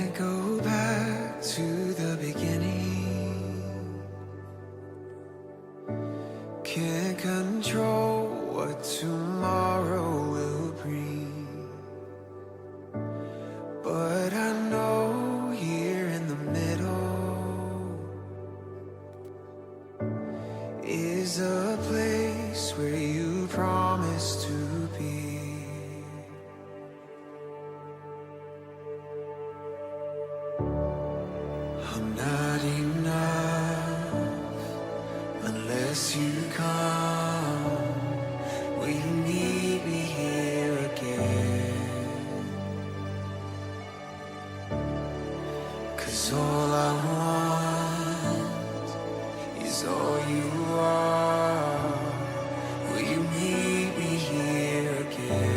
Can't go back to the beginning. Can't control what tomorrow will bring. But I know here in the middle is a place where you promised to be. I'm not enough unless you come. Will you meet me here again? 'Cause all I want is all you are. Will you meet me here again?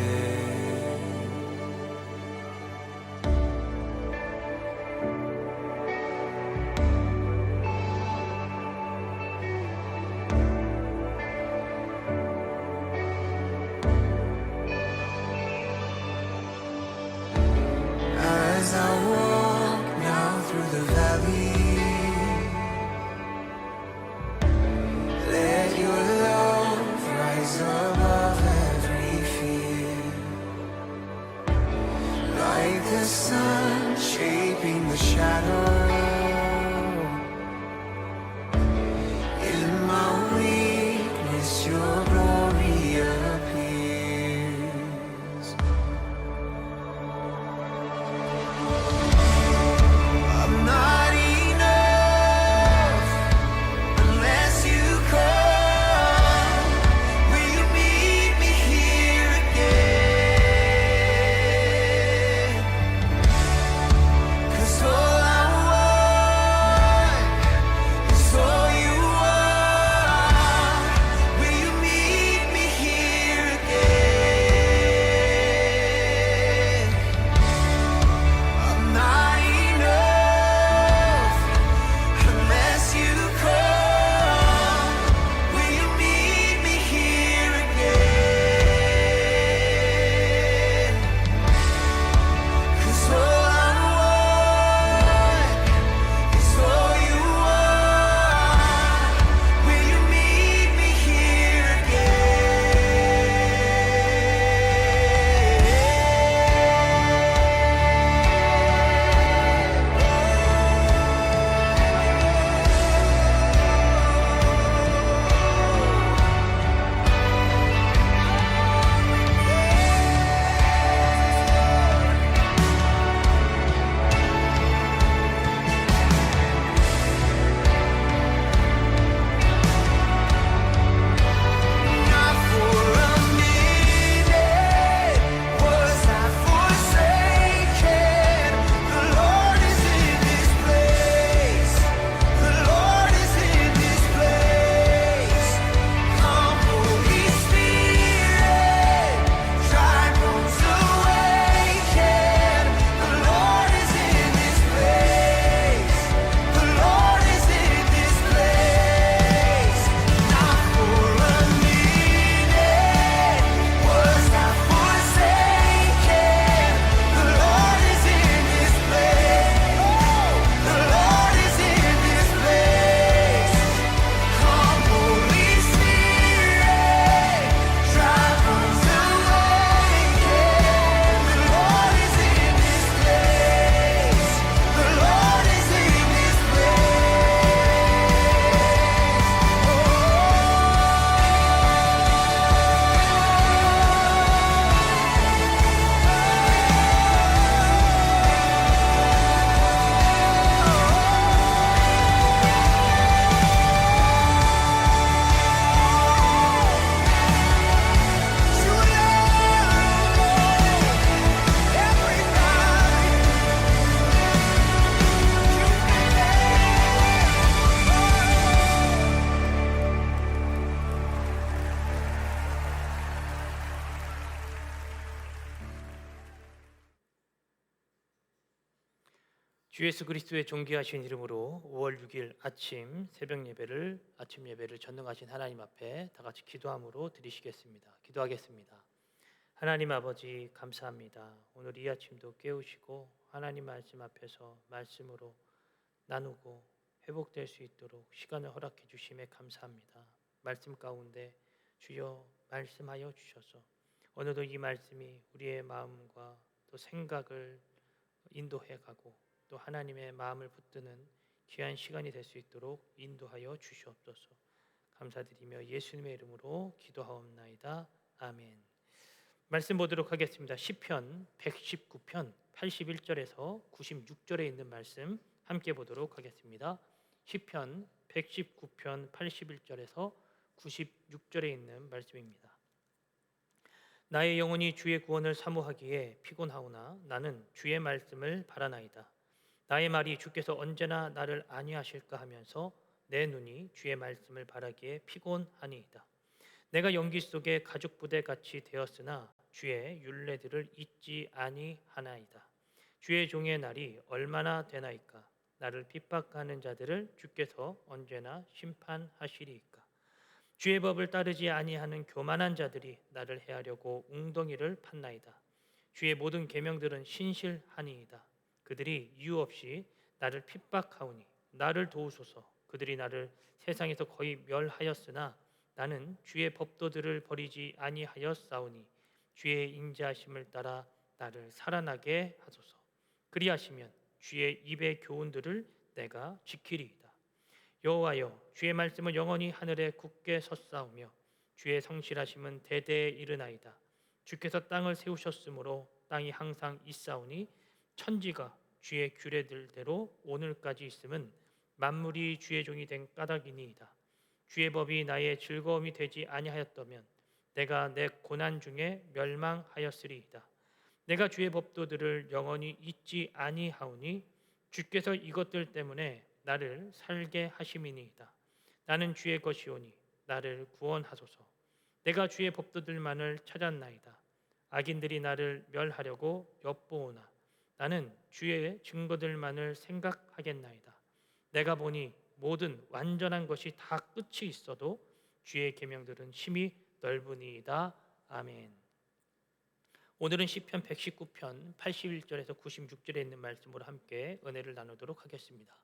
As I walk now through the valley, let your love rise above every fear. Like the sun shaping the shadow, in my weakness your glory appears. I'm not enough unless you come. Will you meet me here again? 'Cause all I want is all you are. Will you meet me here again? I'm not enough unless you come. Will you meet me here again? 'Cause all I want is all you are. Will you meet me here Not for a minute was I forsaken. The Lord is in this place. The Lord is in this place. Come, Holy Spirit, dry bones awaken. The Lord is in this place. The Lord is in this place. Not for a minute was I forsaken. The Lord is in this place. The Lord is in this place. Come, Holy Spirit, dry bones awaken. The Lord is in this place. The Lord is in this 주 예수 그리스도의 존귀하신 이름으로 5월 6일 아침 예배를 전능하신 하나님 앞에 다 같이 기도함으로 드리시겠습니다. 기도하겠습니다. 하나님 아버지 감사합니다. 오늘 이 아침도 깨우시고 하나님 말씀 앞에서 말씀으로 나누고 회복될 수 있도록 시간을 허락해 주심에 감사합니다. 말씀 가운데 주여 말씀하여 주셔서 오늘도 이 말씀이 우리의 마음과 또 생각을 인도해 가고 또 하나님의 마음을 붙드는 귀한 시간이 될 수 있도록 인도하여 주시옵소서. 감사드리며 예수님의 이름으로 기도하옵나이다. 아멘. 말씀 보도록 하겠습니다. 시편 119편 81절에서 96절에 있는 말씀 함께 보도록 하겠습니다. 시편 119편 81절에서 96절에 있는 말씀입니다. 나의 영혼이 주의 구원을 사모하기에 피곤하오나 나는 주의 말씀을 바라나이다. 나의 말이 주께서 언제나 나를 안위하실까 하면서 내 눈이 주의 말씀을 바라기에 피곤하니이다. 내가 연기 속에 가죽 부대 같이 되었으나 주의 율례들을 잊지 아니하나이다. 주의 종의 날이 얼마나 되나이까? 나를 핍박하는 자들을 주께서 언제나 심판하시리이까? 주의 법을 따르지 아니하는 교만한 자들이 나를 해하려고 웅덩이를 팠나이다. 주의 모든 계명들은 신실하니이다. 그들이 이유 없이 나를 핍박하오니 나를 도우소서. 그들이 나를 세상에서 거의 멸하였으나 나는 주의 법도들을 버리지 아니하였사오니 주의 인자하심을 따라 나를 살아나게 하소서. 그리하시면 주의 입의 교훈들을 내가 지키리이다. 여호와여, 주의 말씀은 영원히 하늘에 굳게 섰사오며 주의 성실하심은 대대에 이르나이다. 주께서 땅을 세우셨으므로 땅이 항상 있사오니 천지가 주의 규례들대로 오늘까지 있음은 만물이 주의 종이 된 까닭이니이다. 주의 법이 나의 즐거움이 되지 아니하였다면 내가 내 고난 중에 멸망하였으리이다. 내가 주의 법도들을 영원히 잊지 아니하오니 주께서 이것들 때문에 나를 살게 하심이니이다. 나는 주의 것이오니 나를 구원하소서. 내가 주의 법도들만을 찾았나이다. 악인들이 나를 멸하려고 엿보오나 나는 주의 증거들만을 생각하겠나이다. 내가 보니 모든 완전한 것이 다 끝이 있어도 주의 계명들은 심히 넓으니이다. 아멘. 오늘은 시편 119편 81절에서 96절에 있는 말씀으로 함께 은혜를 나누도록 하겠습니다.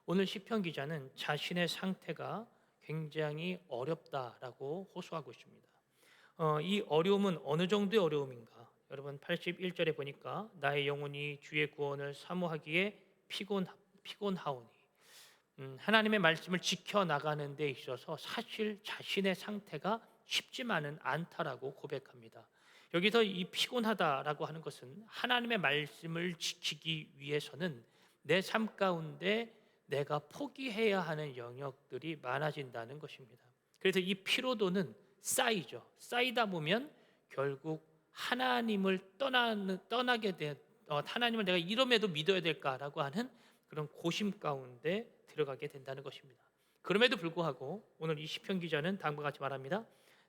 오늘 시편 기자는 자신의 상태가 굉장히 어렵다라고 호소하고 있습니다. 이 어려움은 어느 정도의 어려움인가? 여러분 81절에 보니까 나의 영혼이 주의 구원을 사모하기에 피곤하오니 하나님의 말씀을 지켜나가는 데 있어서 사실 자신의 상태가 쉽지만은 않다라고 고백합니다. 여기서 이 피곤하다라고 하는 것은 하나님의 말씀을 지키기 위해서는 내 삶 가운데 내가 포기해야 하는 영역들이 많아진다는 것입니다. 그래서 이 피로도는 쌓이죠. 쌓이다 보면 결국 하나님을 떠나게 돼 하나님을 내가 이럼에도 믿어야 될까라고 하는 그런 고심 가운데 들어가게 된다는 것입니다. 그럼에도 불구하고 오늘 이 시편 기자는 다음과 같이 말합니다.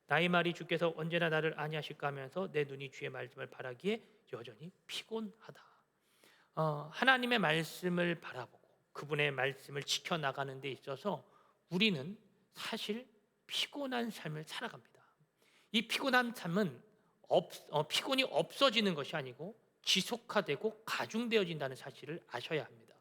나의 말이 주께서 언제나 나를 안위하실까 하면서 내 눈이 주의 말씀을 바라기에 여전히 피곤하다. 하나님의 말씀을 바라보고 그분의 말씀을 지켜나가는 데 있어서 우리는 사실 피곤한 삶을 살아갑니다. 이 피곤한 삶은 피곤이 없어지는 것이 아니고 지속화되고 가중되어진다는 사실을 아셔야 합니다.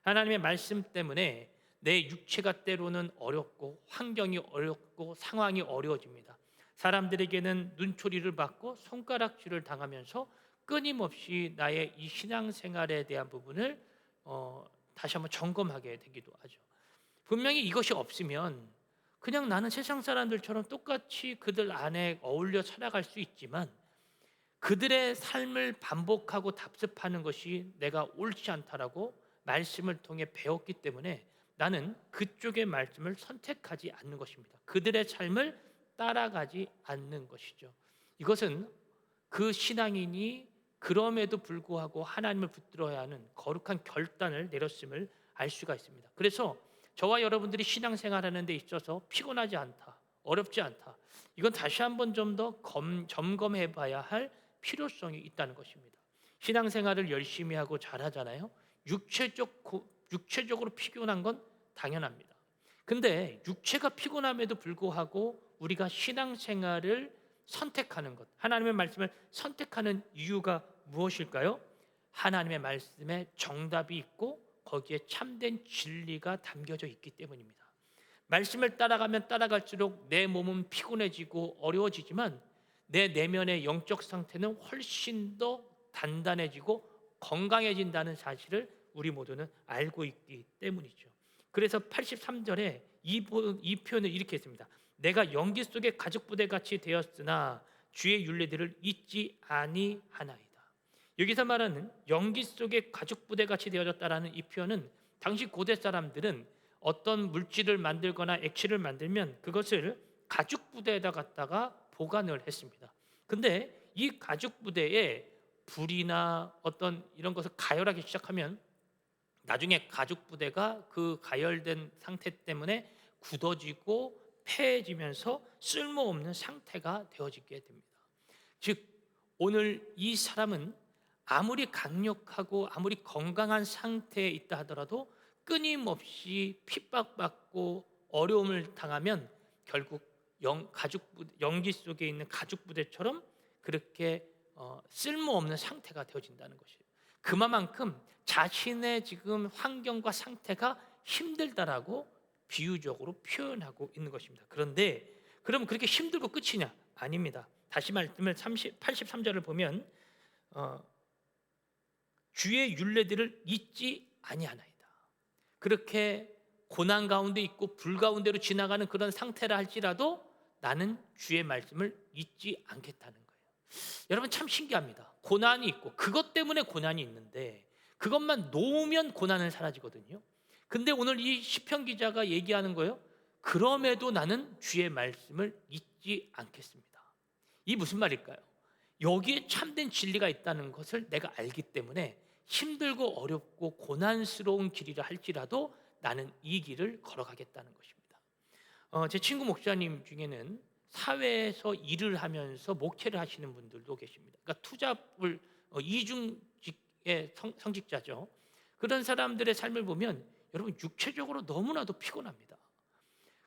하나님의 말씀 때문에 내 육체가 때로는 어렵고 환경이 어렵고 상황이 어려워집니다. 사람들에게는 눈초리를 받고 손가락질을 당하면서 끊임없이 나의 이 신앙생활에 대한 부분을 다시 한번 점검하게 되기도 하죠. 분명히 이것이 없으면 그냥 나는 세상 사람들처럼 똑같이 그들 안에 어울려 살아갈 수 있지만 그들의 삶을 반복하고 답습하는 것이 내가 옳지 않다라고 말씀을 통해 배웠기 때문에 나는 그쪽의 말씀을 선택하지 않는 것입니다. 그들의 삶을 따라가지 않는 것이죠. 이것은 그 신앙인이 그럼에도 불구하고 하나님을 붙들어야 하는 거룩한 결단을 내렸음을 알 수가 있습니다. 그래서 저와 여러분들이 신앙생활하는 데 있어서 피곤하지 않다, 어렵지 않다. 이건 다시 한번 좀 더 점검해 봐야 할 필요성이 있다는 것입니다. 신앙생활을 열심히 하고 잘하잖아요. 육체적으로 피곤한 건 당연합니다. 근데 육체가 피곤함에도 불구하고 우리가 신앙생활을 선택하는 것, 하나님의 말씀을 선택하는 이유가 무엇일까요? 하나님의 말씀에 정답이 있고 거기에 참된 진리가 담겨져 있기 때문입니다. 말씀을 따라가면 따라갈수록 내 몸은 피곤해지고 어려워지지만 내 내면의 영적 상태는 훨씬 더 단단해지고 건강해진다는 사실을 우리 모두는 알고 있기 때문이죠. 그래서 83절에 이 표현을 이렇게 했습니다. 내가 연기 속의 가죽부대같이 되었으나 주의 윤례들을 잊지 아니하나이다. 여기서 말하는 연기 속의 가죽부대같이 되어졌다라는 이 표현은 당시 고대 사람들은 어떤 물질을 만들거나 액체를 만들면 그것을 가죽부대에다 갖다가 보관을 했습니다. 근데 이 가죽부대에 불이나 어떤 이런 것을 가열하기 시작하면 나중에 가죽부대가 그 가열된 상태 때문에 굳어지고 폐해지면서 쓸모없는 상태가 되어지게 됩니다. 즉 오늘 이 사람은 아무리 강력하고 아무리 건강한 상태에 있다 하더라도 끊임없이 핍박받고 어려움을 당하면 결국 연기 속에 있는 가죽부대처럼 그렇게 쓸모없는 상태가 되어진다는 것이에요. 그만큼 자신의 지금 환경과 상태가 힘들다라고 비유적으로 표현하고 있는 것입니다. 그런데 그럼 그렇게 힘들고 끝이냐? 아닙니다. 다시 말씀을 83절을 보면 주의 율례들을 잊지 아니하나이다. 그렇게 고난 가운데 있고 불 가운데로 지나가는 그런 상태라 할지라도 나는 주의 말씀을 잊지 않겠다는 거예요. 여러분 참 신기합니다. 고난이 있고 그것 때문에 고난이 있는데 그것만 놓으면 고난은 사라지거든요. 근데 오늘 이 시편 기자가 얘기하는 거예요. 그럼에도 나는 주의 말씀을 잊지 않겠습니다. 이 무슨 말일까요? 여기에 참된 진리가 있다는 것을 내가 알기 때문에 힘들고 어렵고 고난스러운 길이라 할지라도 나는 이 길을 걸어가겠다는 것입니다. 제 친구 목사님 중에는 사회에서 일을 하면서 목회를 하시는 분들도 계십니다. 그러니까 투잡을 이중직의 성직자죠. 그런 사람들의 삶을 보면 여러분 육체적으로 너무나도 피곤합니다.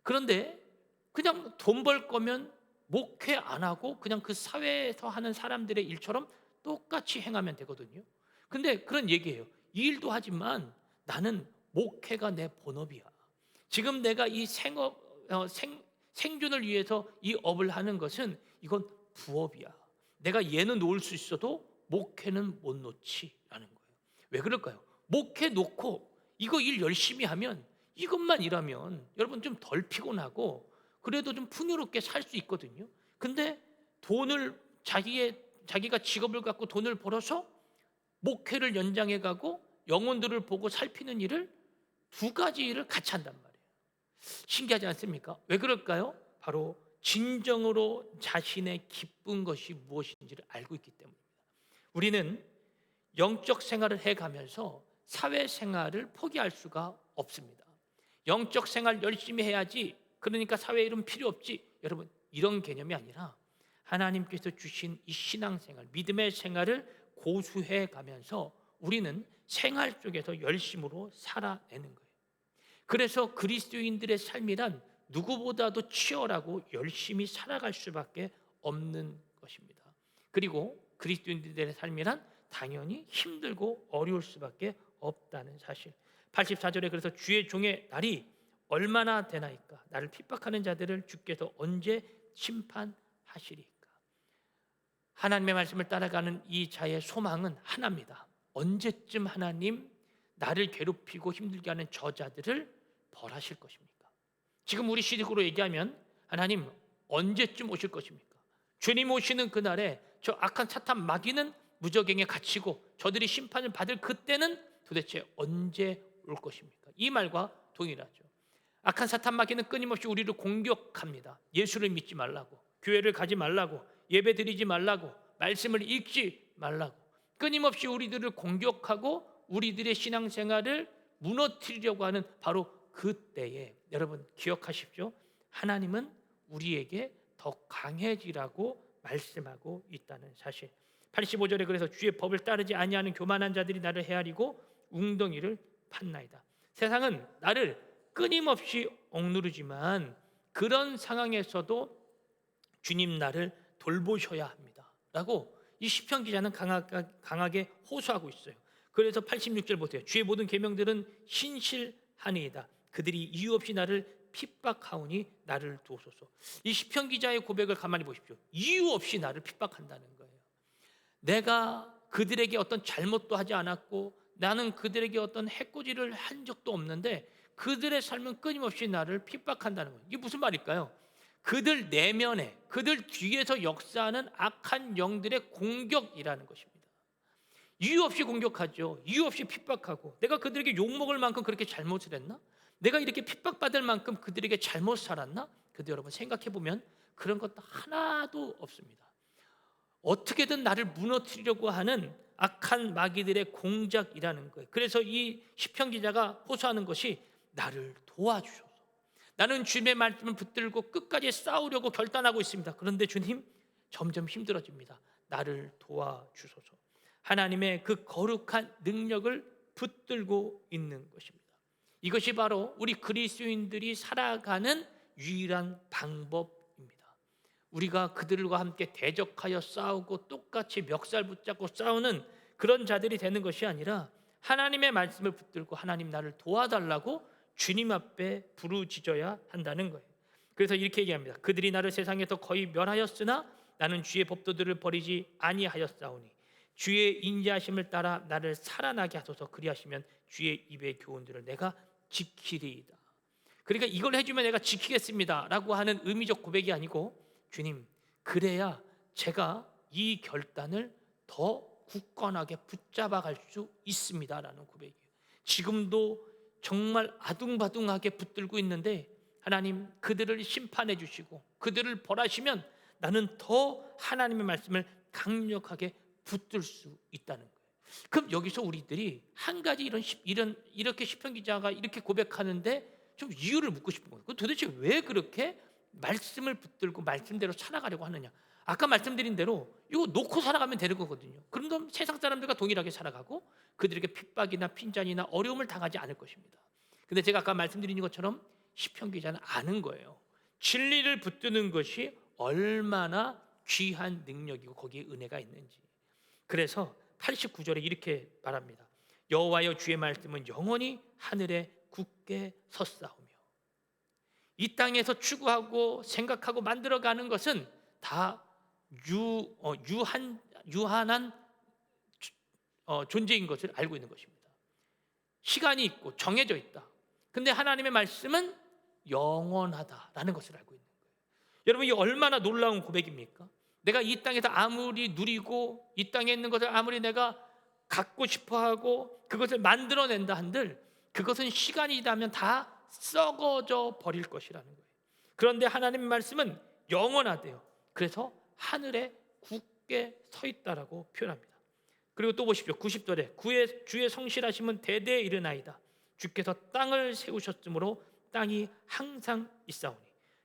그런데 그냥 돈 벌 거면 목회 안 하고 그냥 그 사회에서 하는 사람들의 일처럼 똑같이 행하면 되거든요. 근데 그런 얘기예요. 이 일도 하지만 나는 목회가 내 본업이야. 지금 내가 이 생존을 위해서 이 업을 하는 것은 이건 부업이야. 내가 얘는 놓을 수 있어도 목회는 못 놓지라는 거예요. 왜 그럴까요? 목회 놓고 이거 일 열심히 하면 이것만 일하면 여러분 좀 덜 피곤하고 그래도 좀 풍요롭게 살 수 있거든요. 근데 돈을 자기가 직업을 갖고 돈을 벌어서 목회를 연장해 가고 영혼들을 보고 살피는 일을 두 가지 일을 같이 한단 말이에요. 신기하지 않습니까? 왜 그럴까요? 바로 진정으로 자신의 기쁜 것이 무엇인지를 알고 있기 때문입니다. 우리는 영적 생활을 해가면서 사회생활을 포기할 수가 없습니다. 영적 생활 열심히 해야지, 그러니까 사회 일은 필요 없지, 여러분 이런 개념이 아니라 하나님께서 주신 이 신앙생활, 믿음의 생활을 고수해 가면서 우리는 생활 속에서 열심으로 살아내는 거예요. 그래서 그리스도인들의 삶이란 누구보다도 치열하고 열심히 살아갈 수밖에 없는 것입니다. 그리고 그리스도인들의 삶이란 당연히 힘들고 어려울 수밖에 없다는 사실. 84절에 그래서 주의 종의 날이 얼마나 되나이까? 나를 핍박하는 자들을 주께서 언제 심판하시리까? 하나님의 말씀을 따라가는 이 자의 소망은 하나입니다. 언제쯤 하나님 나를 괴롭히고 힘들게 하는 저자들을 벌하실 것입니까? 지금 우리 시대로 얘기하면 하나님 언제쯤 오실 것입니까? 주님 오시는 그날에 저 악한 사탄 마귀는 무저갱에 갇히고 저들이 심판을 받을 그때는 도대체 언제 올 것입니까? 이 말과 동일하죠. 악한 사탄 마귀는 끊임없이 우리를 공격합니다. 예수를 믿지 말라고, 교회를 가지 말라고, 예배 드리지 말라고, 말씀을 읽지 말라고 끊임없이 우리들을 공격하고 우리들의 신앙생활을 무너뜨리려고 하는 바로 그때에 여러분 기억하십시오. 하나님은 우리에게 더 강해지라고 말씀하고 있다는 사실. 85절에 그래서 주의 법을 따르지 아니하는 교만한 자들이 나를 헤아리고 웅덩이를 팠나이다. 세상은 나를 끊임없이 억누르지만 그런 상황에서도 주님 나를 돌보셔야 합니다 라고 이 시편 기자는 강하게 호소하고 있어요. 그래서 86절 보세요. 주의 모든 계명들은 신실하니이다. 그들이 이유 없이 나를 핍박하오니 나를 도우소서. 이 시편 기자의 고백을 가만히 보십시오. 이유 없이 나를 핍박한다는 거예요. 내가 그들에게 어떤 잘못도 하지 않았고 나는 그들에게 어떤 해코지를 한 적도 없는데 그들의 삶은 끊임없이 나를 핍박한다는 거예요. 이게 무슨 말일까요? 그들 내면에, 그들 뒤에서 역사하는 악한 영들의 공격이라는 것입니다. 이유 없이 공격하죠. 이유 없이 핍박하고, 내가 그들에게 욕먹을 만큼 그렇게 잘못을 했나? 내가 이렇게 핍박받을 만큼 그들에게 잘못 살았나? 근데 여러분 생각해보면 그런 것도 하나도 없습니다. 어떻게든 나를 무너뜨리려고 하는 악한 마귀들의 공작이라는 거예요. 그래서 이 시편 기자가 호소하는 것이 나를 도와주소서. 나는 주님의 말씀을 붙들고 끝까지 싸우려고 결단하고 있습니다. 그런데 주님, 점점 힘들어집니다. 나를 도와주소서. 하나님의 그 거룩한 능력을 붙들고 있는 것입니다. 이것이 바로 우리 그리스도인들이 살아가는 유일한 방법입니다. 우리가 그들과 함께 대적하여 싸우고 똑같이 멱살 붙잡고 싸우는 그런 자들이 되는 것이 아니라 하나님의 말씀을 붙들고 하나님 나를 도와달라고 주님 앞에 부르짖어야 한다는 거예요. 그래서 이렇게 얘기합니다. 그들이 나를 세상에서 거의 멸하였으나 나는 주의 법도들을 버리지 아니하였사오니 주의 인자하심을 따라 나를 살아나게 하소서. 그리하시면 주의 입의 교훈들을 내가 지키리이다. 그러니까 이걸 해주면 내가 지키겠습니다 라고 하는 의미적 고백이 아니고, 주님, 그래야 제가 이 결단을 더 굳건하게 붙잡아 갈 수 있습니다 라는 고백이에요. 지금도 정말 아둥바둥하게 붙들고 있는데 하나님 그들을 심판해 주시고 그들을 벌하시면 나는 더 하나님의 말씀을 강력하게 붙들 수 있다는 거예요. 그럼 여기서 우리들이 한 가지 이렇게 시편 기자가 이렇게 고백하는데 좀 이유를 묻고 싶은 거예요. 도대체 왜 그렇게 말씀을 붙들고 말씀대로 살아가려고 하느냐? 아까 말씀드린 대로 이거 놓고 살아가면 되는 거거든요. 그럼 세상 사람들과 동일하게 살아가고 그들에게 핍박이나 핀잔이나 어려움을 당하지 않을 것입니다. 근데 제가 아까 말씀드린 것처럼 시편 기자는 아는 거예요. 진리를 붙드는 것이 얼마나 귀한 능력이고 거기에 은혜가 있는지. 그래서 89절에 이렇게 말합니다. 여호와여 주의 말씀은 영원히 하늘에 굳게 섰사오며. 이 땅에서 추구하고 생각하고 만들어가는 것은 다 유한한 존재인 것을 알고 있는 것입니다. 시간이 있고 정해져 있다. 근데 하나님의 말씀은 영원하다라는 것을 알고 있는 거예요. 여러분, 이 얼마나 놀라운 고백입니까? 내가 이 땅에서 아무리 누리고 이 땅에 있는 것을 아무리 내가 갖고 싶어하고 그것을 만들어낸다 한들 그것은 시간이 지나면 다 썩어져 버릴 것이라는 거예요. 그런데 하나님의 말씀은 영원하대요. 그래서 하늘에 굳게 서 있다라고 표현합니다. 그리고 또 보십시오. 90절에 주의 성실하심은 대대에 이르나이다. 주께서 땅을 세우셨으므로 땅이 항상 있사오니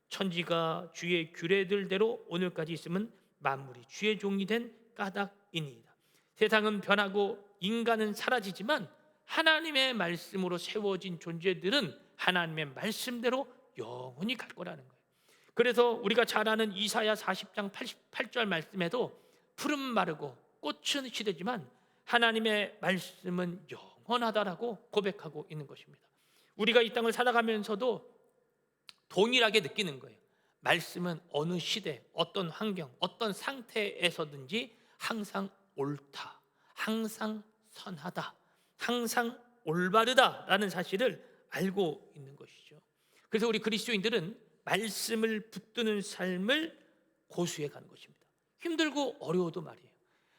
천지가 주의 규례들대로 오늘까지 있음은 만물이 주의 종이 된 까닭이니이다. 세상은 변하고 인간은 사라지지만 하나님의 말씀으로 세워진 존재들은 하나님의 말씀대로 영원히 갈 거라는 거예요. 그래서 우리가 잘 아는 이사야 40장 88절 말씀에도 푸른 마르고 꽃은 시들지만 하나님의 말씀은 영원하다라고 고백하고 있는 것입니다. 우리가 이 땅을 살아가면서도 동일하게 느끼는 거예요. 말씀은 어느 시대, 어떤 환경, 어떤 상태에서든지 항상 옳다, 항상 선하다, 항상 올바르다라는 사실을 알고 있는 것이죠. 그래서 우리 그리스도인들은 말씀을 붙드는 삶을 고수해 가는 것입니다. 힘들고 어려워도 말이에요.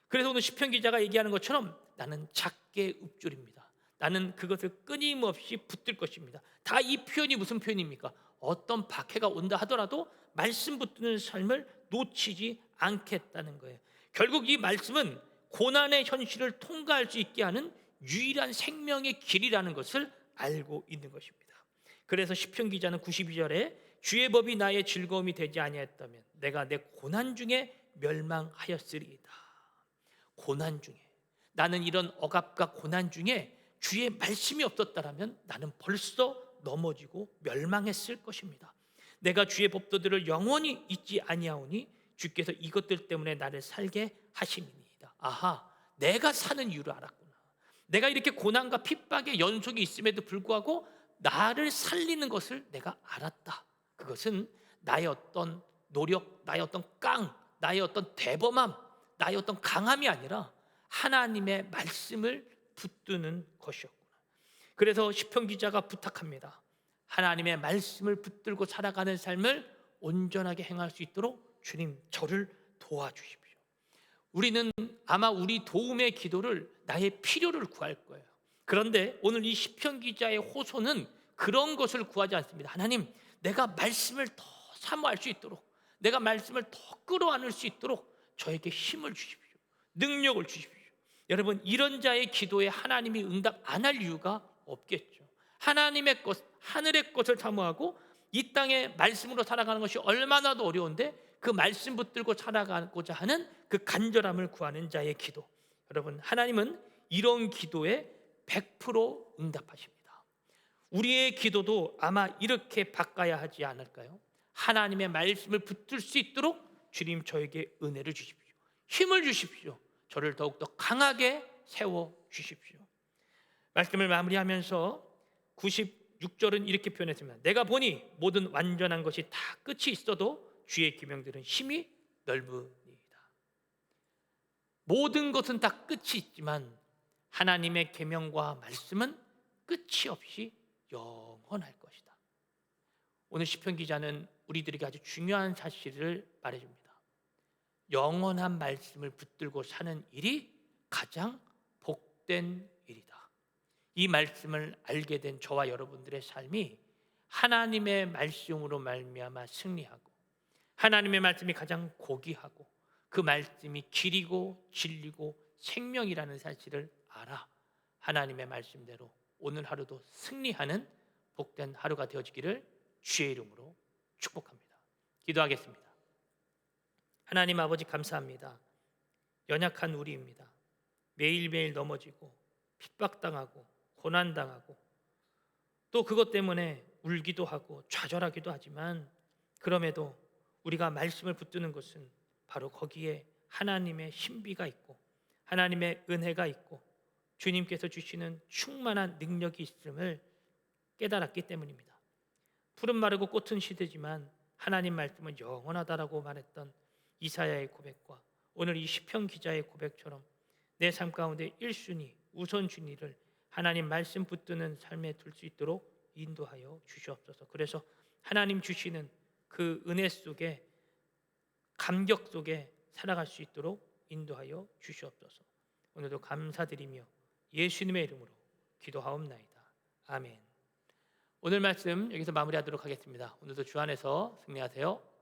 그래서 오늘 시편 기자가 얘기하는 것처럼 나는 작게 읊조립니다. 나는 그것을 끊임없이 붙들 것입니다. 다 이 표현이 무슨 표현입니까? 어떤 박해가 온다 하더라도 말씀 붙드는 삶을 놓치지 않겠다는 거예요. 결국 이 말씀은 고난의 현실을 통과할 수 있게 하는 유일한 생명의 길이라는 것을 알고 있는 것입니다. 그래서 시편 기자는 92절에 주의 법이 나의 즐거움이 되지 아니하였다면 내가 내 고난 중에 멸망하였으리이다. 고난 중에, 나는 이런 억압과 고난 중에 주의 말씀이 없었다면 나는 벌써 넘어지고 멸망했을 것입니다. 내가 주의 법도들을 영원히 잊지 아니하오니 주께서 이것들 때문에 나를 살게 하심이니이다. 아하, 내가 사는 이유를 알았구나. 내가 이렇게 고난과 핍박의 연속이 있음에도 불구하고 나를 살리는 것을 내가 알았다. 그것은 나의 어떤 노력, 나의 어떤 나의 어떤 대범함, 나의 어떤 강함이 아니라 하나님의 말씀을 붙드는 것이었구나. 그래서 시편 기자가 부탁합니다. 하나님의 말씀을 붙들고 살아가는 삶을 온전하게 행할 수 있도록 주님 저를 도와주십시오. 우리는 아마 우리 도움의 기도를 나의 필요를 구할 거예요. 그런데 오늘 이 시편 기자의 호소는 그런 것을 구하지 않습니다. 하나님, 내가 말씀을 더 사모할 수 있도록, 내가 말씀을 더 끌어안을 수 있도록 저에게 힘을 주십시오. 능력을 주십시오. 여러분, 이런 자의 기도에 하나님이 응답 안 할 이유가 없겠죠. 하나님의 것, 하늘의 것을 사모하고 이 땅의 말씀으로 살아가는 것이 얼마나 더 어려운데 그 말씀 붙들고 살아가고자 하는 그 간절함을 구하는 자의 기도. 여러분, 하나님은 이런 기도에 100% 응답하십니다. 우리의 기도도 아마 이렇게 바꿔야 하지 않을까요? 하나님의 말씀을 붙들 수 있도록 주님 저에게 은혜를 주십시오. 힘을 주십시오. 저를 더욱더 강하게 세워주십시오. 말씀을 마무리하면서 96절은 이렇게 표현했습니다. 내가 보니 모든 완전한 것이 다 끝이 있어도 주의 계명들은 힘이 넓으니이다. 모든 것은 다 끝이 있지만 하나님의 계명과 말씀은 끝이 없이 영원할 것이다. 오늘 시편 기자는 우리들에게 아주 중요한 사실을 말해줍니다. 영원한 말씀을 붙들고 사는 일이 가장 복된 일이다. 이 말씀을 알게 된 저와 여러분들의 삶이 하나님의 말씀으로 말미암아 승리하고 하나님의 말씀이 가장 고귀하고 그 말씀이 길이고 진리고 생명이라는 사실을 알아 하나님의 말씀대로 오늘 하루도 승리하는 복된 하루가 되어지기를 주의 이름으로 축복합니다. 기도하겠습니다. 하나님 아버지, 감사합니다. 연약한 우리입니다. 매일매일 넘어지고 핍박당하고 고난당하고 또 그것 때문에 울기도 하고 좌절하기도 하지만 그럼에도 우리가 말씀을 붙드는 것은 바로 거기에 하나님의 신비가 있고 하나님의 은혜가 있고 주님께서 주시는 충만한 능력이 있음을 깨달았기 때문입니다. 푸른 마르고 꽃은 시들지만 하나님 말씀은 영원하다라고 말했던 이사야의 고백과 오늘 이 시편 기자의 고백처럼 내 삶 가운데 1순위 우선순위를 하나님 말씀 붙드는 삶에 둘 수 있도록 인도하여 주시옵소서. 그래서 하나님 주시는 그 은혜 속에 감격 속에 살아갈 수 있도록 인도하여 주시옵소서. 오늘도 감사드리며 예수님의 이름으로 기도하옵나이다. 아멘. 오늘 말씀 여기서 마무리하도록 하겠습니다. 오늘도 주 안에서 승리하세요.